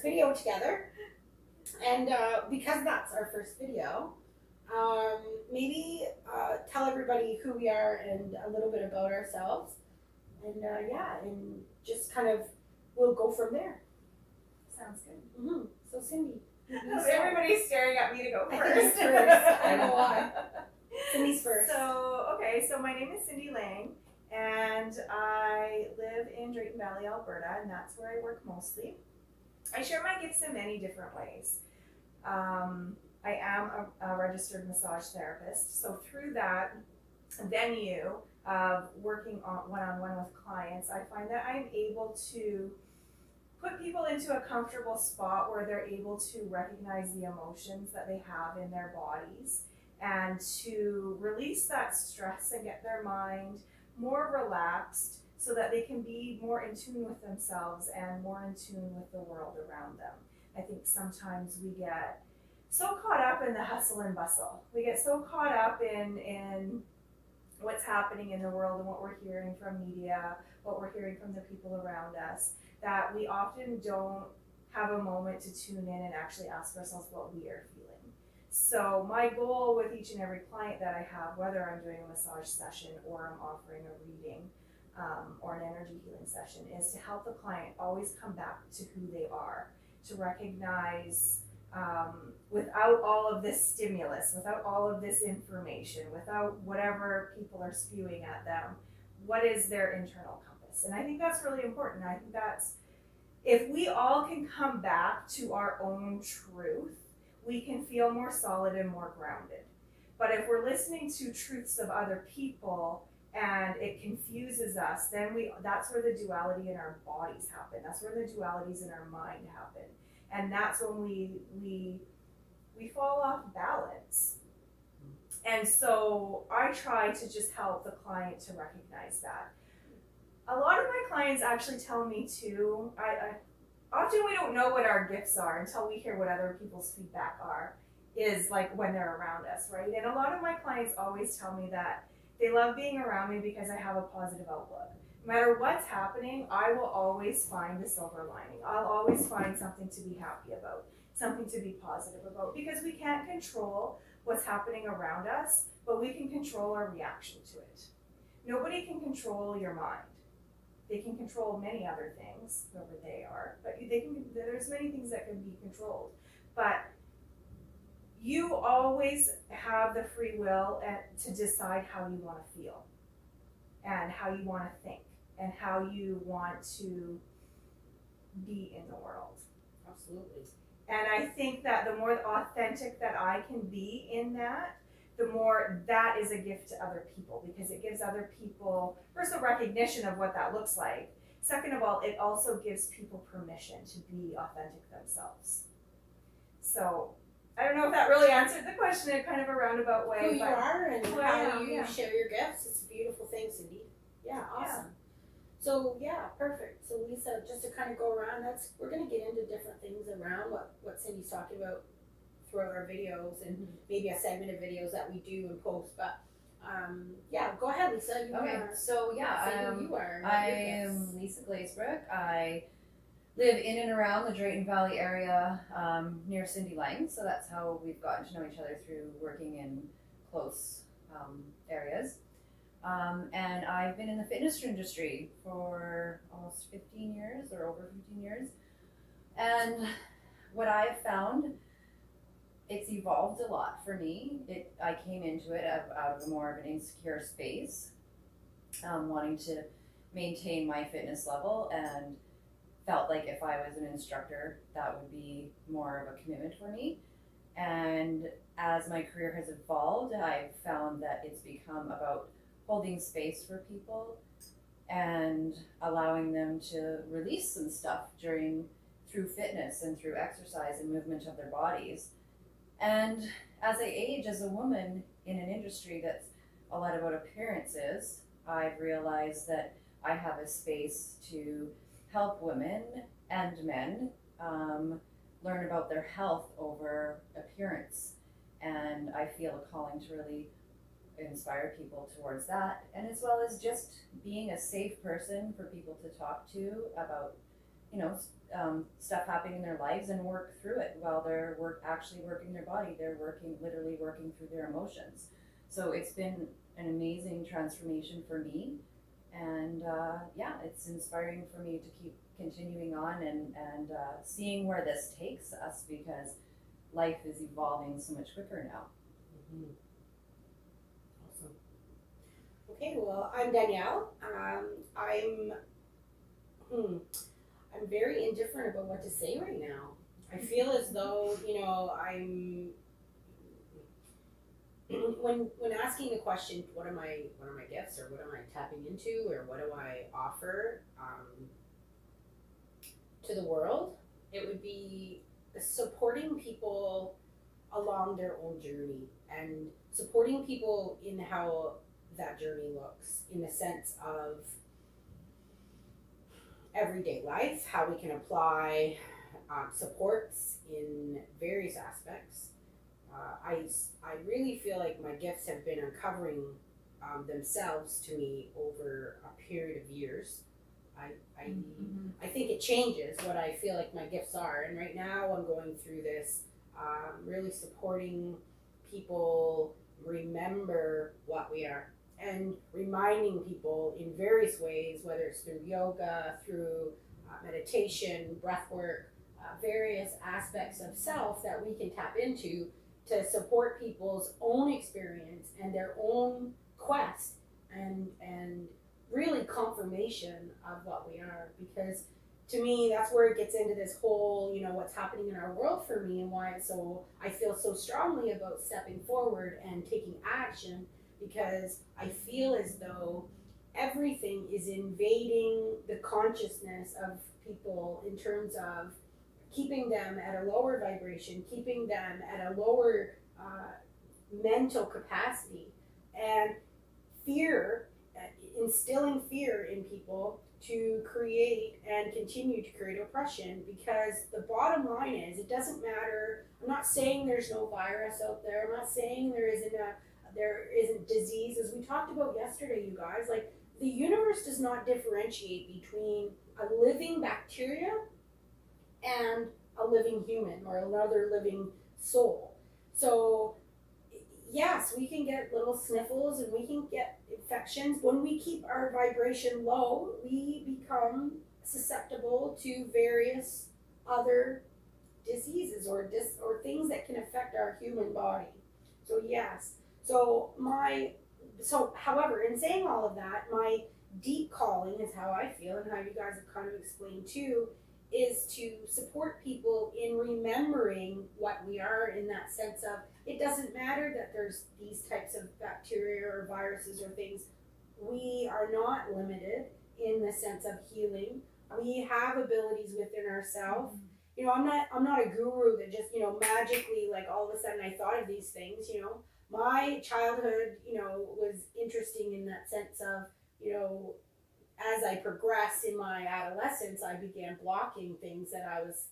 first video together. And because that's our first video, maybe tell everybody who we are and a little bit about ourselves. And and just kind of, we'll go from there. Sounds good. Mm-hmm. So Cindy. Everybody's staring at me to go I first. think it's first. I don't know why. Cindy's first. So my name is Cindy Lang, and I live in Drayton Valley, Alberta, and that's where I work mostly. I share my gifts in many different ways. I am a registered massage therapist, so through that venue of working one-on-one with clients, I find that I'm able to put people into a comfortable spot where they're able to recognize the emotions that they have in their bodies and to release that stress and get their mind more relaxed so that they can be more in tune with themselves and more in tune with the world around them. I think sometimes we get so caught up in the hustle and bustle. We get so caught up in what's happening in the world and what we're hearing from media, what we're hearing from the people around us, that we often don't have a moment to tune in and actually ask ourselves what we are feeling. So my goal with each and every client that I have, whether I'm doing a massage session or I'm offering a reading or an energy healing session, is to help the client always come back to who they are, to recognize without all of this stimulus, without all of this information, without whatever people are spewing at them, what is their internal compass? And I think that's really important. I think that's, if we all can come back to our own truth, we can feel more solid and more grounded. But if we're listening to truths of other people and it confuses us, then that's where the duality in our bodies happen. That's where the dualities in our mind happen. And that's when we fall off balance. And so I try to just help the client to recognize that. A lot of my clients actually tell me too, often we don't know what our gifts are until we hear what other people's feedback is like when they're around us, right? And a lot of my clients always tell me that they love being around me because I have a positive outlook. No matter what's happening, I will always find the silver lining. I'll always find something to be happy about, something to be positive about, because we can't control what's happening around us, but we can control our reaction to it. Nobody can control your mind. They can control many other things, whoever they are, but there's many things that can be controlled. But you always have the free will to decide how you want to feel and how you want to think and how you want to be in the world. Absolutely. And I think that the more authentic that I can be in that, the more that is a gift to other people, because it gives other people, first, a recognition of what that looks like. Second of all, it also gives people permission to be authentic themselves. So I don't know if that really answered the question in kind of a roundabout way. Who you are and how you yeah. share your gifts. It's a beautiful thing, Cindy. Yeah, awesome. Yeah. So perfect. So Lisa, just to kind of go around, we're going to get into different things around what Cindy's talking about throughout our videos and maybe a segment of videos that we do and post. But go ahead, Lisa. You are. I am Lisa Glazebrook. I live in and around the Drayton Valley area near Cindy Lang, so that's how we've gotten to know each other, through working in close areas. And I've been in the fitness industry for almost 15 years or over 15 years. And what I have found, it's evolved a lot for me. I came into it out of more of an insecure space, wanting to maintain my fitness level, and felt like if I was an instructor, that would be more of a commitment for me. And as my career has evolved, I've found that it's become about holding space for people and allowing them to release some stuff through fitness and through exercise and movement of their bodies. And as I age as a woman in an industry that's a lot about appearances, I've realized that I have a space to help women and men learn about their health over appearance. And I feel a calling to really inspire people towards that, and as well as just being a safe person for people to talk to about stuff happening in their lives and work through it while they're actually working their body. They're literally working through their emotions. So it's been an amazing transformation for me. And it's inspiring for me to keep continuing on and seeing where this takes us, because life is evolving so much quicker now. Mm-hmm. Awesome. Okay, well, I'm Danielle. I'm very indifferent about what to say right now. I feel as though, I'm when asking the question, what are my gifts, or what am I tapping into, or what do I offer to the world, it would be supporting people along their own journey, and supporting people in how that journey looks, in the sense of everyday life, how we can apply supports in various aspects. I really feel like my gifts have been uncovering themselves to me over a period of years. I think it changes what I feel like my gifts are, and right now I'm going through this, really supporting people remember what we are, and reminding people in various ways, whether it's through yoga, through meditation, breath work, various aspects of self that we can tap into to support people's own experience and their own quest, and really confirmation of what we are. Because to me, that's where it gets into this whole, what's happening in our world for me, and why I feel so strongly about stepping forward and taking action, because I feel as though everything is invading the consciousness of people in terms of keeping them at a lower vibration, keeping them at a lower mental capacity, and fear, instilling fear in people to create and continue to create oppression. Because the bottom line is, it doesn't matter. I'm not saying there's no virus out there. I'm not saying there isn't disease. As we talked about yesterday, you guys, like, the universe does not differentiate between a living bacteria and a living human, or another living soul. So yes, we can get little sniffles and we can get infections. When we keep our vibration low, we become susceptible to various other diseases or things that can affect our human body. So yes. However, in saying all of that, my deep calling is how I feel, and how you guys have kind of explained too, is to support people in remembering what we are, in that sense of, it doesn't matter that there's these types of bacteria or viruses or things. We are not limited in the sense of healing. We have abilities within ourselves. I'm not a guru that just, magically, like, all of a sudden I thought of these things. My childhood, was interesting in that sense of, as I progressed in my adolescence, I began blocking things that I was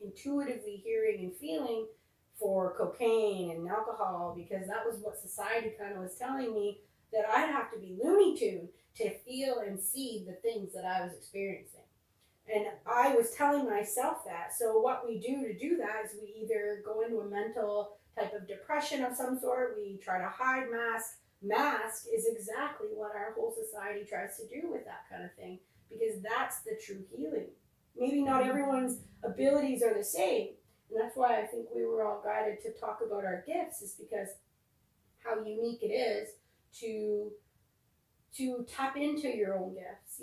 intuitively hearing and feeling for cocaine and alcohol, because that was what society kind of was telling me, that I'd have to be Looney Tune to feel and see the things that I was experiencing. And I was telling myself that. So what we do to do that is we either go into a mental type of depression of some sort, we try to hide, mask is exactly what our whole society tries to do with that kind of thing, because that's the true healing. Maybe not everyone's abilities are the same, and that's why I think we were all guided to talk about our gifts, is because how unique it is to tap into your own gifts.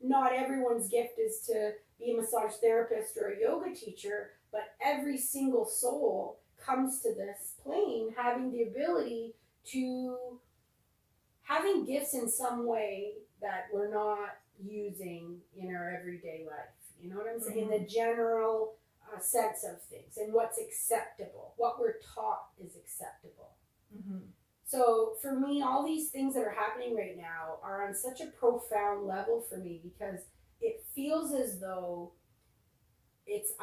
Not everyone's gift is to be a massage therapist or a yoga teacher, but every single soul comes to this plane having the ability to having gifts in some way that we're not using in our everyday life. You know what I'm saying? The general sense of things, and what's acceptable, what we're taught is acceptable. So for me, all these things that are happening right now are on such a profound level for me, because it feels as though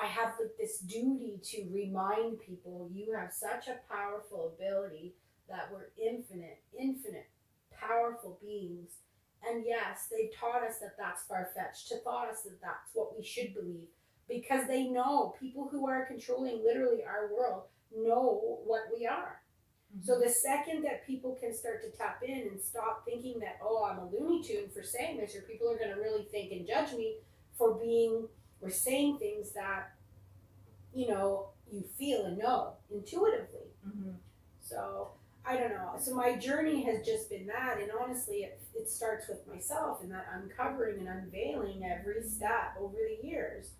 I have this duty to remind people, you have such a powerful ability, that we're infinite, powerful beings, And yes, they've taught us that that's far-fetched, taught us that that's what we should believe, because they know people who are controlling literally our world know what we are. Mm-hmm. So the second that people can start to tap in and stop thinking that, oh, I'm a Looney Tune for saying this, or people are going to really think and judge me for being or saying things that, you know, you feel and know intuitively. Mm-hmm. So I don't know. So my journey has just been that, and honestly, it starts with myself and that uncovering and unveiling every step over the years.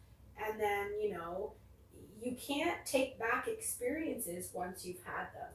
And then, you know, you can't take back experiences once you've had them.